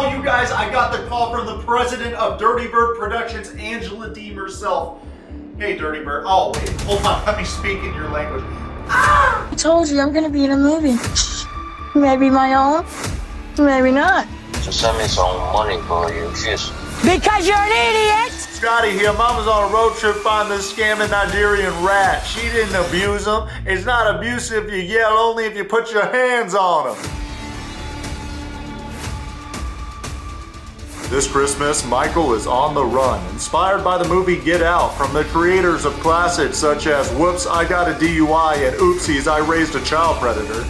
no, you guys, I got the call from the president of Dirty Bird Productions, Angela Deem herself. Hey, Dirty Bird. Oh, wait, hold on. Let me speak in your language. I told you I'm gonna be in a movie. Maybe my own, maybe not. So send me some money for your fish. Because you're an idiot! Scotty here. Mama's on a road trip finding this scamming Nigerian rat. She didn't abuse him. It's not abusive if you yell, only if you put your hands on him. This Christmas, Michael is on the run, inspired by the movie Get Out from the creators of classics such as Whoops, I Got a DUI and Oopsies, I Raised a Child Predator.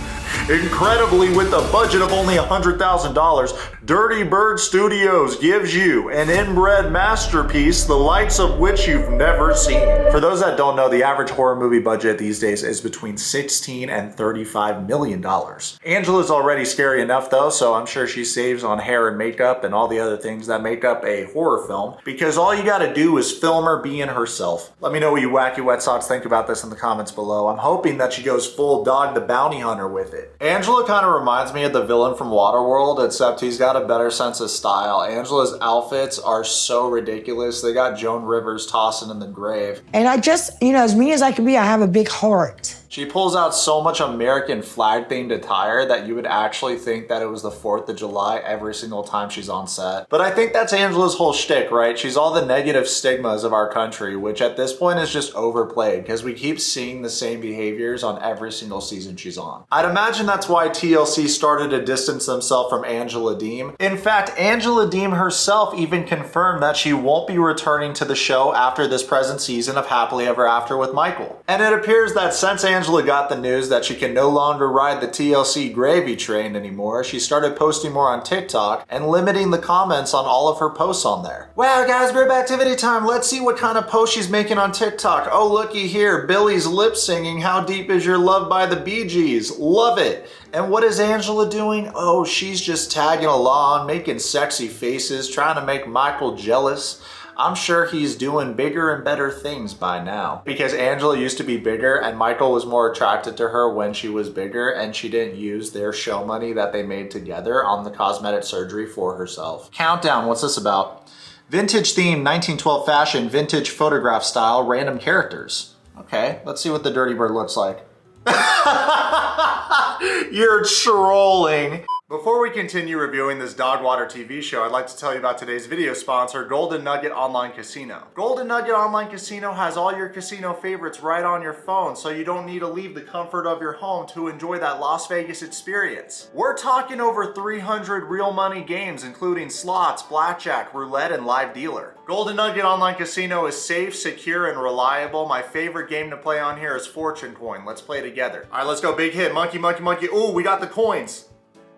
Incredibly, with a budget of only $100,000, Dirty Bird Studios gives you an inbred masterpiece, the likes of which you've never seen. For those that don't know, the average horror movie budget these days is between $16 and $35 million. Angela's already scary enough though, so I'm sure she saves on hair and makeup and all the other things that make up a horror film, because all you gotta do is film her being herself. Let me know what you wacky wetsocks think about this in the comments below. I'm hoping that she goes full Dog the Bounty Hunter with it. Angela kind of reminds me of the villain from Waterworld, except he's got a better sense of style. Angela's outfits are so ridiculous. They got Joan Rivers tossing in the grave. And I just, as mean as I can be, I have a big heart. She pulls out so much American flag themed attire that you would actually think that it was the 4th of July every single time she's on set. But I think that's Angela's whole shtick, right? She's all the negative stigmas of our country, which at this point is just overplayed because we keep seeing the same behaviors on every single season she's on. I'd imagine that's why TLC started to distance themselves from Angela Deem. In fact, Angela Deem herself even confirmed that she won't be returning to the show after this present season of Happily Ever After with Michael. And it appears that since Angela got the news that she can no longer ride the TLC gravy train anymore, she started posting more on TikTok and limiting the comments on all of her posts on there. Wow guys, group activity time. Let's see what kind of post she's making on TikTok. Oh, looky here, Billy's lip singing How Deep Is Your Love by the Bee Gees. Love it. And what is Angela doing? Oh, she's just tagging along, making sexy faces, trying to make Michael jealous. I'm sure he's doing bigger and better things by now. Because Angela used to be bigger and Michael was more attracted to her when she was bigger, and she didn't use their show money that they made together on the cosmetic surgery for herself. Countdown, what's this about? Vintage theme, 1912 fashion, vintage photograph style, random characters. Okay, let's see what the Dirty Bird looks like. You're trolling. Before we continue reviewing this dog water TV show, I'd like to tell you about today's video sponsor, Golden Nugget Online Casino. Golden Nugget Online Casino has all your casino favorites right on your phone, so you don't need to leave the comfort of your home to enjoy that Las Vegas experience. We're talking over 300 real money games, including slots, blackjack, roulette, and live dealer. Golden Nugget Online Casino is safe, secure, and reliable. My favorite game to play on here is Fortune Coin. Let's play together. All right, let's go. Big hit. Monkey, monkey, monkey. Ooh, we got the coins.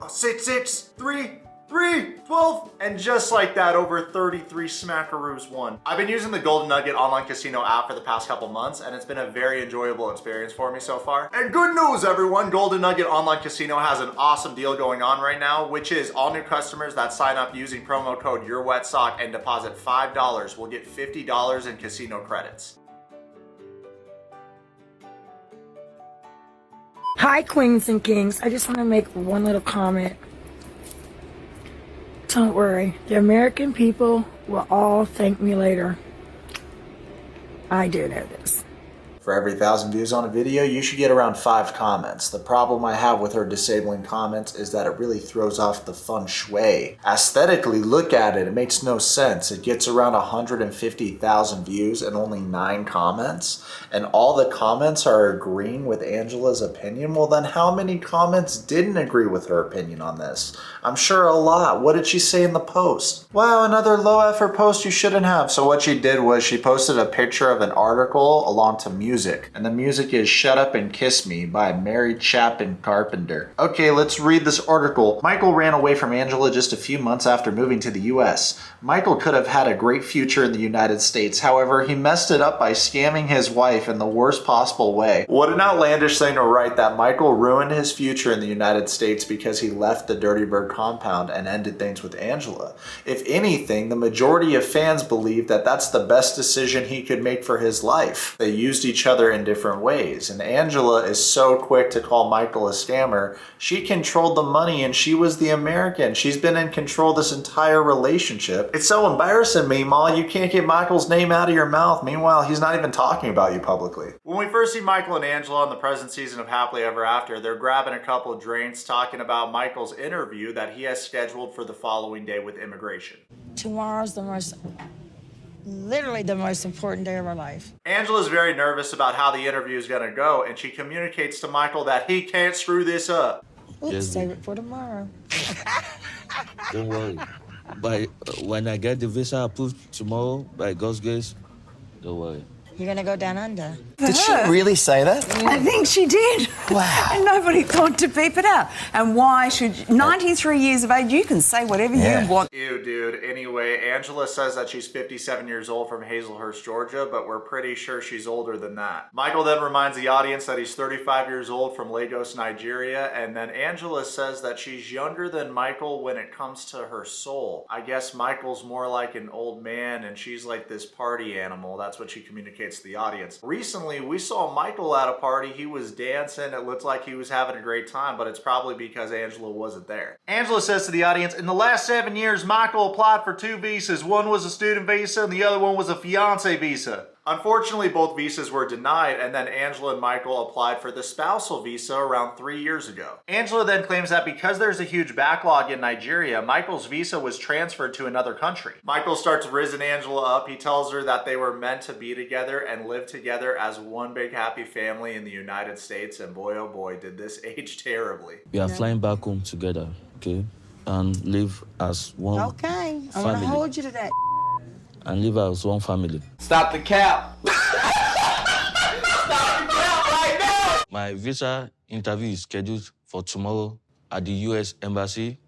6, 6, 3, 3, 12. And just like that, over 33 smackaroos won. I've been using the Golden Nugget Online Casino app for the past couple months, and it's been a very enjoyable experience for me so far. And good news, everyone, Golden Nugget Online Casino has an awesome deal going on right now, which is all new customers that sign up using promo code Yourwetsock and deposit $5 will get $50 in casino credits. Hi, queens and kings. I just want to make one little comment. Don't worry. The American people will all thank me later. I do know this. For every 1,000 views on a video, you should get around 5 comments. The problem I have with her disabling comments is that it really throws off the feng shui. Aesthetically, look at it, it makes no sense. It gets around 150,000 views and only 9 comments, and all the comments are agreeing with Angela's opinion. Well, then how many comments didn't agree with her opinion on this? I'm sure a lot. What did she say in the post? Wow, another low effort post you shouldn't have. So what she did was she posted a picture of an article along to music. And the music is Shut Up and Kiss Me by Mary Chapin Carpenter. Okay, let's read this article. Michael ran away from Angela just a few months after moving to the US. Michael could have had a great future in the United States. However, he messed it up by scamming his wife in the worst possible way. What an outlandish thing to write, that Michael ruined his future in the United States because he left the Dirty Bird compound and ended things with Angela. If anything, the majority of fans believe that that's the best decision he could make for his life. They used each each other in different ways. And Angela is so quick to call Michael a scammer. She controlled the money and she was the American. She's been in control this entire relationship. It's so embarrassing, meanwhile, you can't get Michael's name out of your mouth. Meanwhile, he's not even talking about you publicly. When we first see Michael and Angela on the present season of Happily Ever After, they're grabbing a couple drinks, talking about Michael's interview that he has scheduled for the following day with immigration. Tomorrow's literally the most important day of our life. Angela's very nervous about how the interview is going to go, and she communicates to Michael that he can't screw this up. Oops, save it for tomorrow. Don't worry. But when I get the visa approved tomorrow, by God's grace, don't worry. You're gonna go down under. Did she really say that? I think she did. Wow. And nobody thought to beep it out. And why should 93 years of age, you can say whatever you want. Ew, dude. Anyway, Angela says that she's 57 years old from Hazelhurst, Georgia, but we're pretty sure she's older than that. Michael then reminds the audience that he's 35 years old from Lagos, Nigeria, and then Angela says that she's younger than Michael when it comes to her soul. I guess Michael's more like an old man and she's like this party animal. That's what she communicates to the audience. Recently, we saw Michael at a party. He was dancing. It looked like he was having a great time, but it's probably because Angela wasn't there. Angela says to the audience, in the last 7 years, Michael applied for 2 visas. One was a student visa and the other one was a fiance visa. Unfortunately, both visas were denied, and then Angela and Michael applied for the spousal visa around 3 years ago. Angela then claims that because there's a huge backlog in Nigeria, Michael's visa was transferred to another country. Michael starts rizzing Angela up. He tells her that they were meant to be together and live together as one big happy family in the United States, and boy oh boy did this age terribly. We are flying back home together, okay? And live as one Okay, I'm family. gonna hold you to that. And live as one family. Stop the cap. My visa interview is scheduled for tomorrow at the U.S. Embassy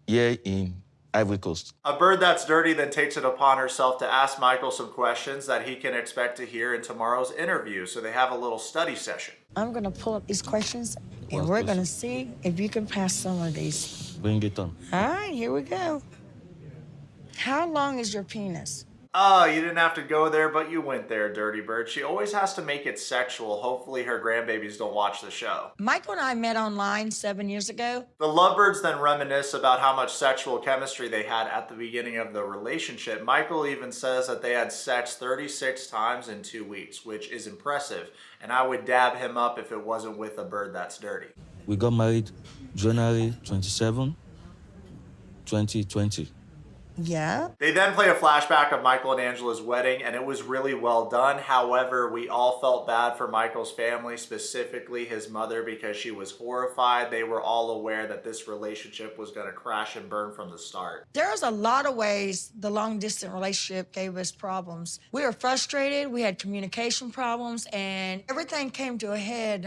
here in Ivory Coast. A Bird That's Dirty then takes it upon herself to ask Michael some questions that he can expect to hear in tomorrow's interview, so they have a little study session. I'm gonna pull up these questions and we're gonna see if you can pass some of these. Bring it on. All right, here we go. How long is your penis? Oh, you didn't have to go there, but you went there, Dirty Bird. She always has to make it sexual. Hopefully her grandbabies don't watch the show. Michael and I met online 7 years ago. The lovebirds then reminisce about how much sexual chemistry they had at the beginning of the relationship. Michael even says that they had sex 36 times in 2 weeks, which is impressive. And I would dab him up if it wasn't with A Bird That's Dirty. We got married January 27, 2020. Yeah. They then play a flashback of Michael and Angela's wedding, and it was really well done. However, we all felt bad for Michael's family, specifically his mother, because she was horrified. They were all aware that this relationship was going to crash and burn from the start. There's a lot of ways the long-distance relationship gave us problems. We were frustrated, we had communication problems, and everything came to a head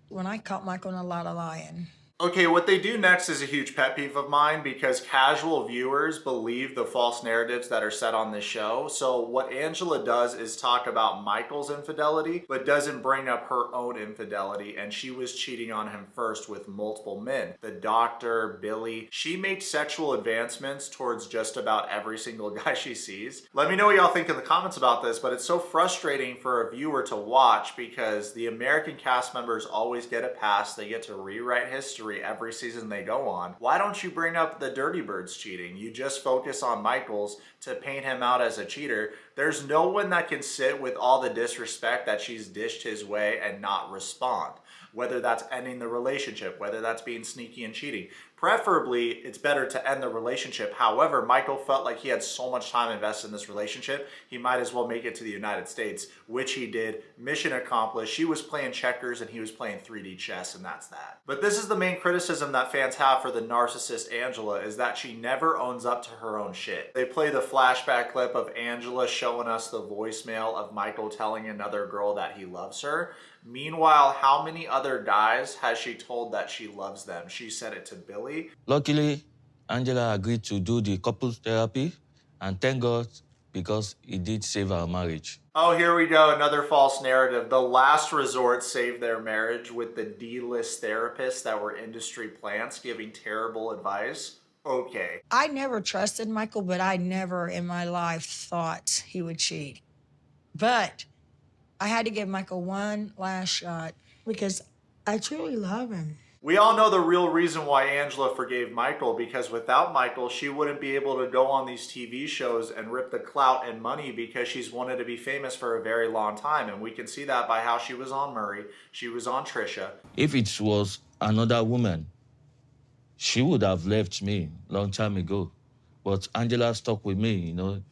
when I caught Michael in a lot of lying. Okay, what they do next is a huge pet peeve of mine because casual viewers believe the false narratives that are set on this show. So what Angela does is talk about Michael's infidelity, but doesn't bring up her own infidelity, and she was cheating on him first with multiple men. The doctor, Billy, she makes sexual advancements towards just about every single guy she sees. Let me know what y'all think in the comments about this, but it's so frustrating for a viewer to watch because the American cast members always get a pass. They get to rewrite history every season they go on. Why don't you bring up the Dirty Birds cheating? You just focus on Michael's to paint him out as a cheater. There's no one that can sit with all the disrespect that she's dished his way and not respond. Whether that's ending the relationship, whether that's being sneaky and cheating. Preferably, it's better to end the relationship. However, Michael felt like he had so much time invested in this relationship, he might as well make it to the United States, which he did. Mission accomplished. She was playing checkers and he was playing 3D chess, and that's that. But this is the main criticism that fans have for the narcissist Angela, is that she never owns up to her own shit. They play the flashback clip of Angela showing us the voicemail of Michael telling another girl that he loves her. Meanwhile, how many other guys has she told that she loves them? She said it to Billy. Luckily, Angela agreed to do the couples therapy, and thank God because it did save our marriage. Oh, here we go, another false narrative. The Last Resort saved their marriage with the D-list therapists that were industry plants giving terrible advice. Okay. I never trusted Michael, but I never in my life thought he would cheat. But I had to give Michael one last shot because I truly love him. We all know the real reason why Angela forgave Michael, because without Michael, she wouldn't be able to go on these TV shows and rip the clout and money because she's wanted to be famous for a very long time. And we can see that by how she was on Murray, she was on Trisha. If it was another woman, she would have left me long time ago. But Angela stuck with me, you know.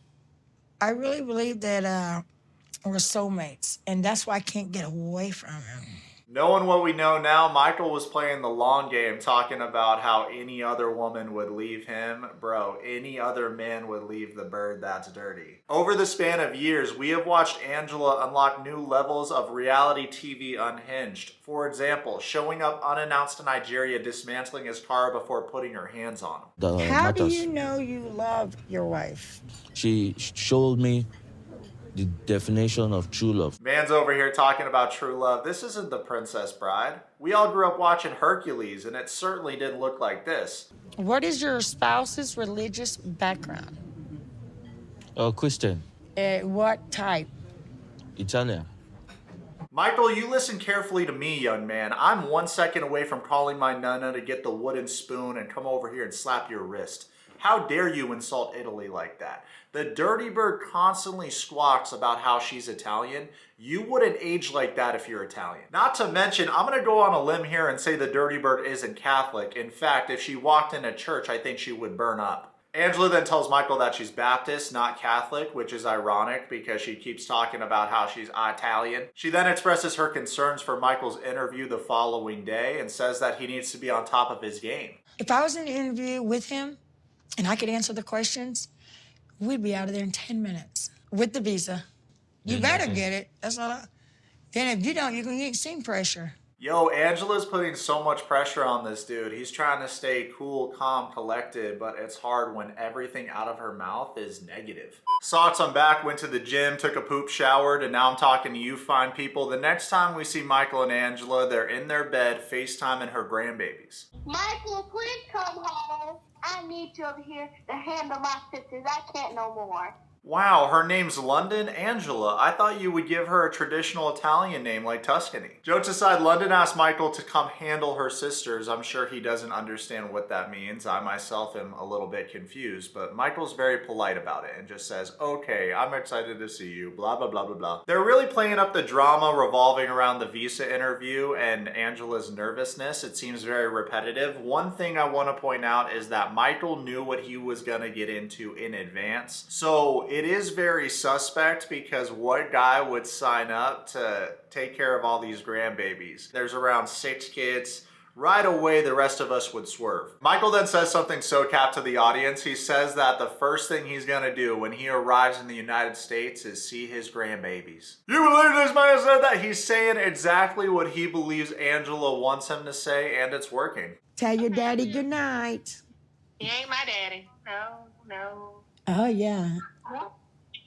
I really believe that we're soulmates, and that's why I can't get away from him. Knowing what we know now, Michael was playing the long game, talking about how any other woman would leave him. Bro, any other man would leave the bird that's dirty. Over the span of years, we have watched Angela unlock new levels of reality TV unhinged. For example, showing up unannounced in Nigeria, dismantling his car before putting her hands on him. How do you know you love your wife? She showed me the definition of true love. Man's over here talking about true love. This isn't The Princess Bride. We all grew up watching Hercules, and it certainly didn't look like this. What is your spouse's religious background? Christian. What type? Italian. Michael, you listen carefully to me, young man. I'm 1 second away from calling my nana to get the wooden spoon and come over here and slap your wrist. How dare you insult Italy like that? The dirty bird constantly squawks about how she's Italian. You wouldn't age like that if you're Italian. Not to mention, I'm gonna go on a limb here and say the dirty bird isn't Catholic. In fact, if she walked into church, I think she would burn up. Angela then tells Michael that she's Baptist, not Catholic, which is ironic because she keeps talking about how she's Italian. She then expresses her concerns for Michael's interview the following day and says that he needs to be on top of his game. If I was in an interview with him and I could answer the questions, we'd be out of there in 10 minutes with the visa. You better get it. That's all. Then if you don't, you're going to get scene pressure. Yo, Angela's putting so much pressure on this dude. He's trying to stay cool, calm, collected, but it's hard when everything out of her mouth is negative. Socks, I'm back, went to the gym, took a poop, showered, and now I'm talking to you fine people. The next time we see Michael and Angela, they're in their bed, FaceTiming her grandbabies. Michael, please come home. I need you over here to handle my sisters. I can't no more. Wow, her name's London Angela. I thought you would give her a traditional Italian name like Tuscany. Jokes aside, London asked Michael to come handle her sisters. I'm sure he doesn't understand what that means. I myself am a little bit confused, but Michael's very polite about it and just says, okay, I'm excited to see you, blah, blah, blah, blah, blah. They're really playing up the drama revolving around the visa interview and Angela's nervousness. It seems very repetitive. One thing I want to point out is that Michael knew what he was going to get into in advance. So it is very suspect because what guy would sign up to take care of all these grandbabies? There's around 6 kids. Right away, the rest of us would swerve. Michael then says something so cap to the audience. He says that the first thing he's gonna do when he arrives in the United States is see his grandbabies. You believe this man said that? He's saying exactly what he believes Angela wants him to say, and it's working. Tell your daddy good night. He ain't my daddy. No. Oh, yeah.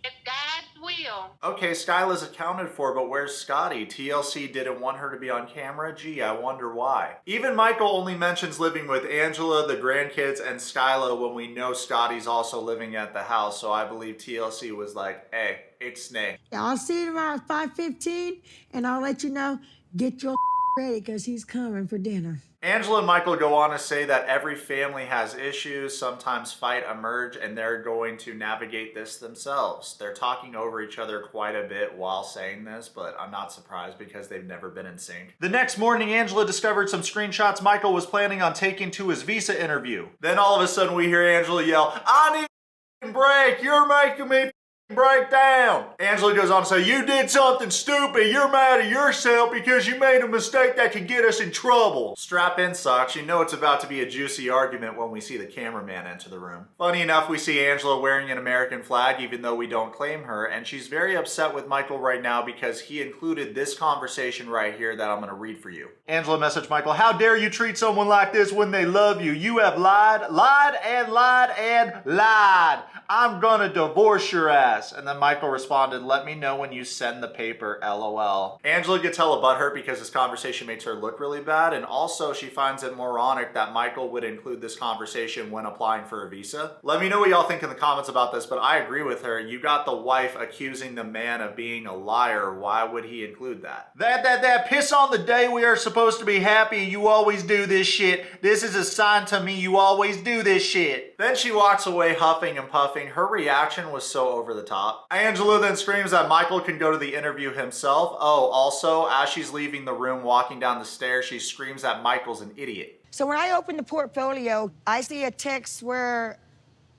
It's God's will. Okay, Skyla's accounted for, but where's Scotty? TLC didn't want her to be on camera? Gee, I wonder why. Even Michael only mentions living with Angela, the grandkids, and Skyla when we know Scotty's also living at the house, so I believe TLC was like, hey, it's Snake. I'll see you tomorrow at 5:15, and I'll let you know, get your ready, because he's coming for dinner. Angela and Michael go on to say that every family has issues, sometimes fight emerge, and they're going to navigate this themselves. They're talking over each other quite a bit while saying this, but I'm not surprised because they've never been in sync. The next morning, Angela discovered some screenshots Michael was planning on taking to his visa interview. Then all of a sudden we hear Angela yell, I need a break, you're making me break down. Angela goes on to say, you did something stupid. You're mad at yourself because you made a mistake that could get us in trouble. Strap in, Socks. You know it's about to be a juicy argument when we see the cameraman enter the room. Funny enough, we see Angela wearing an American flag even though we don't claim her, and she's very upset with Michael right now because he included this conversation right here that I'm going to read for you. Angela messaged Michael, how dare you treat someone like this when they love you? You have lied, lied, and lied, and lied. I'm gonna divorce your ass. And then Michael responded, let me know when you send the paper, LOL. Angela gets hella butthurt because this conversation makes her look really bad, and also she finds it moronic that Michael would include this conversation when applying for a visa. Let me know what y'all think in the comments about this, but I agree with her. You got the wife accusing the man of being a liar. Why would he include that? That piss on the day we are supposed to be happy. You always do this shit. This is a sign to me you always do this shit. Then she walks away huffing and puffing. Her reaction was so over the top. Angela then screams that Michael can go to the interview himself. Oh, also, as she's leaving the room walking down the stairs, she screams that Michael's an idiot. So when I open the portfolio, I see a text where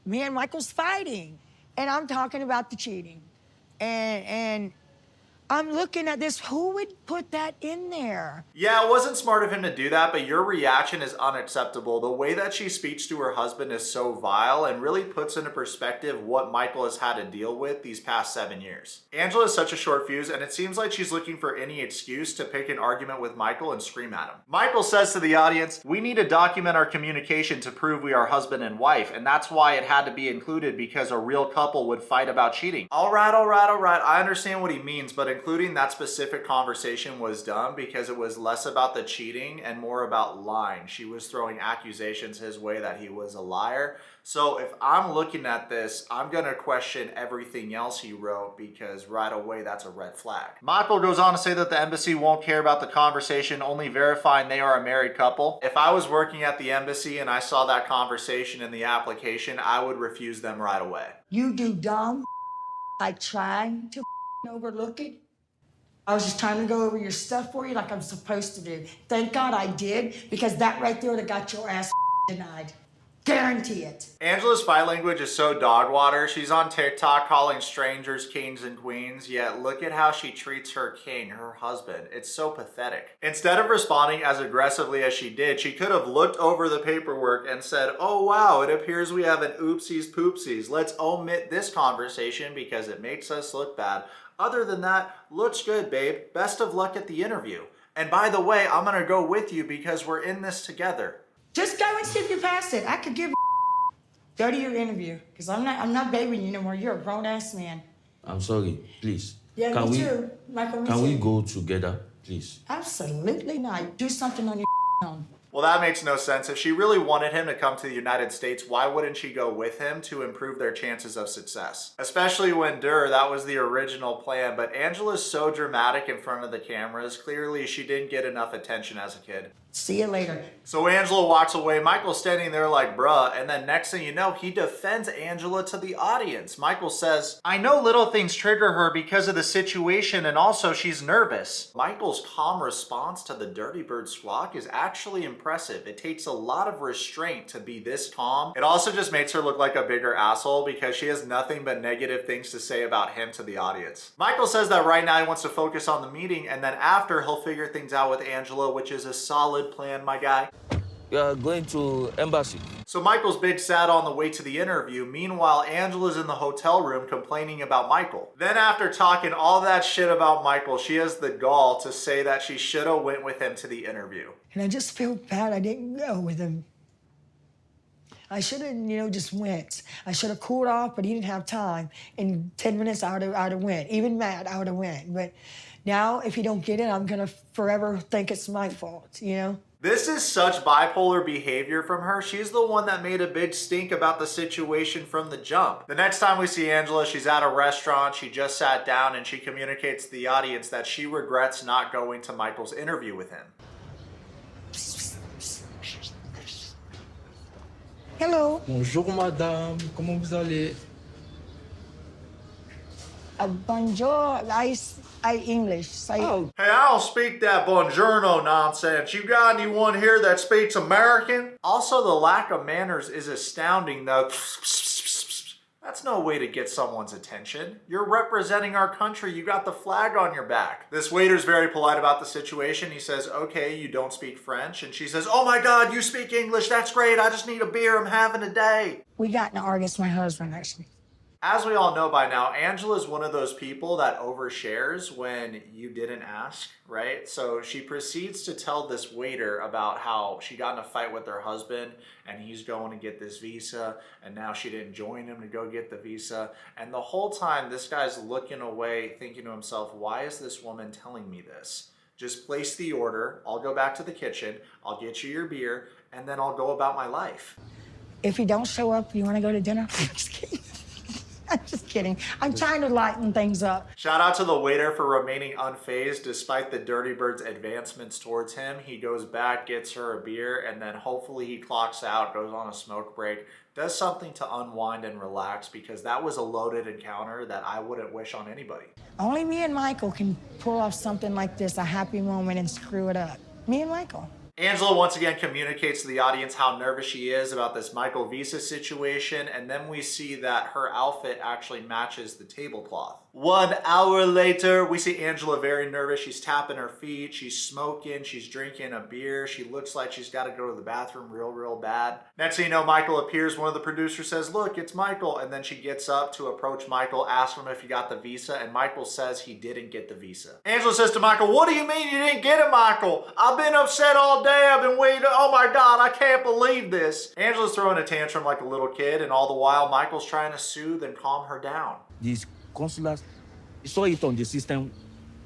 me and Michael's fighting, and I'm talking about the cheating. And I'm looking at this, who would put that in there? Yeah, it wasn't smart of him to do that, but your reaction is unacceptable. The way that she speaks to her husband is so vile and really puts into perspective what Michael has had to deal with these past 7 years. Angela is such a short fuse, and it seems like she's looking for any excuse to pick an argument with Michael and scream at him. Michael says to the audience, we need to document our communication to prove we are husband and wife, and that's why it had to be included, because a real couple would fight about cheating. All right, I understand what he means, but including that specific conversation was dumb because it was less about the cheating and more about lying. She was throwing accusations his way that he was a liar. So if I'm looking at this, I'm gonna question everything else he wrote, because right away that's a red flag. Michael goes on to say that the embassy won't care about the conversation, only verifying they are a married couple. If I was working at the embassy and I saw that conversation in the application, I would refuse them right away. You do dumb, like trying to overlook it. I was just trying to go over your stuff for you like I'm supposed to do. Thank God I did, because that right there would have got your ass denied. Guarantee it. Angela's fight language is so dog water. She's on TikTok calling strangers kings and queens, yet look at how she treats her king, her husband. It's so pathetic. Instead of responding as aggressively as she did, she could have looked over the paperwork and said, oh wow, it appears we have an oopsies poopsies. Let's omit this conversation because it makes us look bad. Other than that, looks good, babe. Best of luck at the interview. And by the way, I'm gonna go with you because we're in this together. Just go and see if you pass it. I could give go to your interview, because I'm not babying you no more. You're a grown-ass man. I'm sorry, please. Yeah, can me we, too. Michael, me Can too. we go together, please? Absolutely not. Do something on your own. Well, that makes no sense. If she really wanted him to come to the United States, why wouldn't she go with him to improve their chances of success? Especially when, that was the original plan, but Angela's so dramatic in front of the cameras. Clearly, she didn't get enough attention as a kid. See you later. So Angela walks away. Michael's standing there like, bruh, and then next thing you know, he defends Angela to the audience. Michael says, I know little things trigger her because of the situation, and also she's nervous. Michael's calm response to the Dirty Bird squawk is actually impressive. It takes a lot of restraint to be this calm. It also just makes her look like a bigger asshole because she has nothing but negative things to say about him to the audience. Michael says that right now he wants to focus on the meeting, and then after he'll figure things out with Angela, which is a solid plan, my guy. We are going to embassy. So Michael's big sad on the way to the interview. Meanwhile, Angela's in the hotel room complaining about Michael. Then after talking all that shit about Michael, she has the gall to say that she should have went with him to the interview. And I just feel bad I didn't go with him. I should have, just went. I should have cooled off, but he didn't have time. In 10 minutes, I would have went. Even mad, I would have went. But now, if he don't get it, I'm gonna forever think it's my fault, This is such bipolar behavior from her. She's the one that made a big stink about the situation from the jump. The next time we see Angela, she's at a restaurant. She just sat down and she communicates to the audience that she regrets not going to Michael's interview with him. Hello. Bonjour madame, comment vous allez? Bonjour. I English. Say, Hey, I don't speak that buongiorno nonsense. You got anyone here that speaks American? Also, the lack of manners is astounding though. That's no way to get someone's attention. You're representing our country. You got the flag on your back. This waiter's very polite about the situation. He says, okay, you don't speak French. And she says, oh my God, you speak English. That's great. I just need a beer. I'm having a day. we got in an argument with my husband, actually. As we all know by now, Angela's one of those people that overshares when you didn't ask, right? So she proceeds to tell this waiter about how she got in a fight with her husband and he's going to get this visa, and now she didn't join him to go get the visa. And the whole time this guy's looking away thinking to himself, why is this woman telling me this? Just place the order, I'll go back to the kitchen, I'll get you your beer, and then I'll go about my life. If you don't show up, you want to go to dinner? I'm just kidding. I'm just kidding. I'm trying to lighten things up. Shout out to the waiter for remaining unfazed despite the Dirty Bird's advancements towards him. He goes back, gets her a beer, and then hopefully he clocks out, goes on a smoke break, does something to unwind and relax, because that was a loaded encounter that I wouldn't wish on anybody. Only me and Michael can pull off something like this, a happy moment, and screw it up. Me and Michael. Angela once again communicates to the audience how nervous she is about this Michael visa situation, and then we see that her outfit actually matches the tablecloth. 1 hour later, we see Angela very nervous. She's tapping her feet, she's smoking, she's drinking a beer. She looks like she's got to go to the bathroom real bad. Next thing you know, Michael appears. One of the producers says, look, it's Michael. And then she gets up to approach Michael, ask him if he got the visa, and Michael says he didn't get the visa. Angela says to Michael, what do you mean you didn't get it, Michael? I've been upset all day. I've been waiting. Oh my God, I can't believe this. Angela's throwing a tantrum like a little kid, and all the while, Michael's trying to soothe and calm her down. These consulars saw it on the system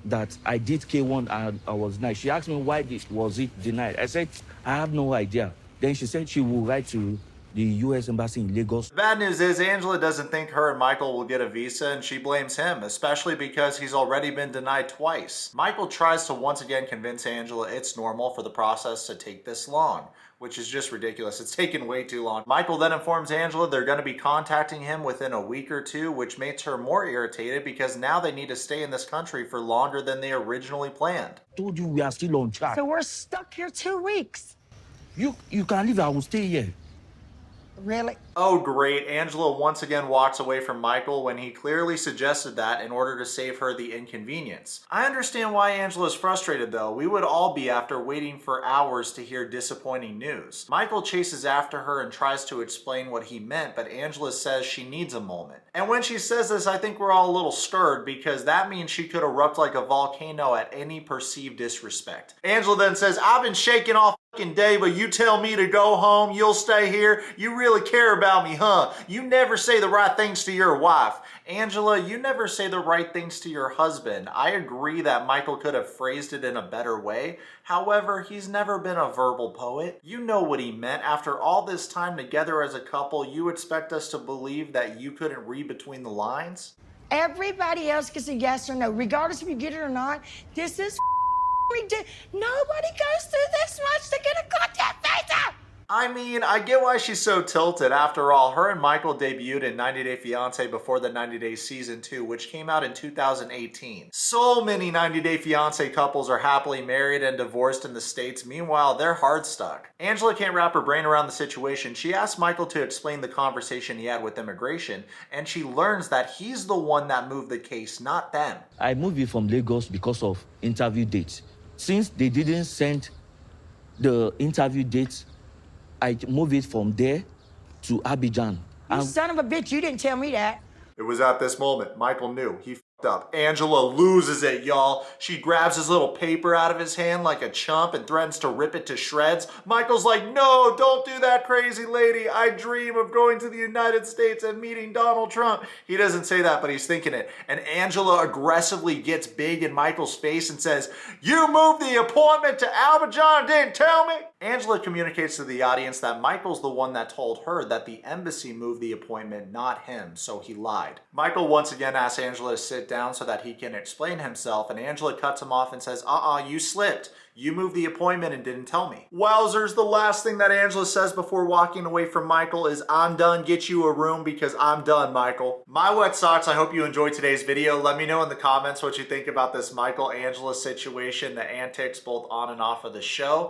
that I did K1 and I was denied. She asked me why was it denied. I said, I have no idea. Then she said she will write to the U.S. Embassy in Lagos. The bad news is Angela doesn't think her and Michael will get a visa, and she blames him, especially because he's already been denied twice. Michael tries to once again convince Angela it's normal for the process to take this long, which is just ridiculous. It's taken way too long. Michael then informs Angela they're going to be contacting him within a week or two, which makes her more irritated because now they need to stay in this country for longer than they originally planned. Told you we are still on track. So we're stuck here 2 weeks. You can leave, I will stay here. Really? Oh great, Angela once again walks away from Michael when he clearly suggested that in order to save her the inconvenience. I understand why Angela's frustrated though. We would all be after waiting for hours to hear disappointing news. Michael chases after her and tries to explain what he meant, but Angela says she needs a moment. And when she says this, I think we're all a little scared because that means she could erupt like a volcano at any perceived disrespect. Angela then says, I've been shaking all fucking day, but you tell me to go home, you'll stay here, you really care about me, huh? You never say the right things to your wife. Angela, you never say the right things to your husband. I agree that Michael could have phrased it in a better way. However, he's never been a verbal poet. You know what he meant. After all this time together as a couple, you expect us to believe that you couldn't read between the lines? Everybody else gets a yes or no, regardless if you get it or not. This is ridiculous. Nobody goes through this much to get a goddamn visa. I mean, I get why she's so tilted. After all, her and Michael debuted in 90 Day Fiancé before the 90 Day Season 2, which came out in 2018. So many 90 Day Fiancé couples are happily married and divorced in the States. Meanwhile, they're hard stuck. Angela can't wrap her brain around the situation. She asks Michael to explain the conversation he had with immigration, and she learns that he's the one that moved the case, not them. I moved it from Lagos because of interview dates. Since they didn't send the interview dates, I moved it from there to Abidjan. You son of a bitch, you didn't tell me that. It was at this moment Michael knew he fucked up. Angela loses it, y'all. She grabs his little paper out of his hand like a chump and threatens to rip it to shreds. Michael's like, no, don't do that, crazy lady. I dream of going to the United States and meeting Donald Trump. He doesn't say that, but he's thinking it. And Angela aggressively gets big in Michael's face and says, you moved the appointment to Abidjan and didn't tell me? Angela communicates to the audience that Michael's the one that told her that the embassy moved the appointment, not him, so he lied. Michael once again asks Angela to sit down so that he can explain himself, and Angela cuts him off and says, you slipped. You moved the appointment and didn't tell me. Wowzers, the last thing that Angela says before walking away from Michael is, I'm done, get you a room because I'm done, Michael. My wet socks, I hope you enjoyed today's video. Let me know in the comments what you think about this Michael-Angela situation, the antics both on and off of the show.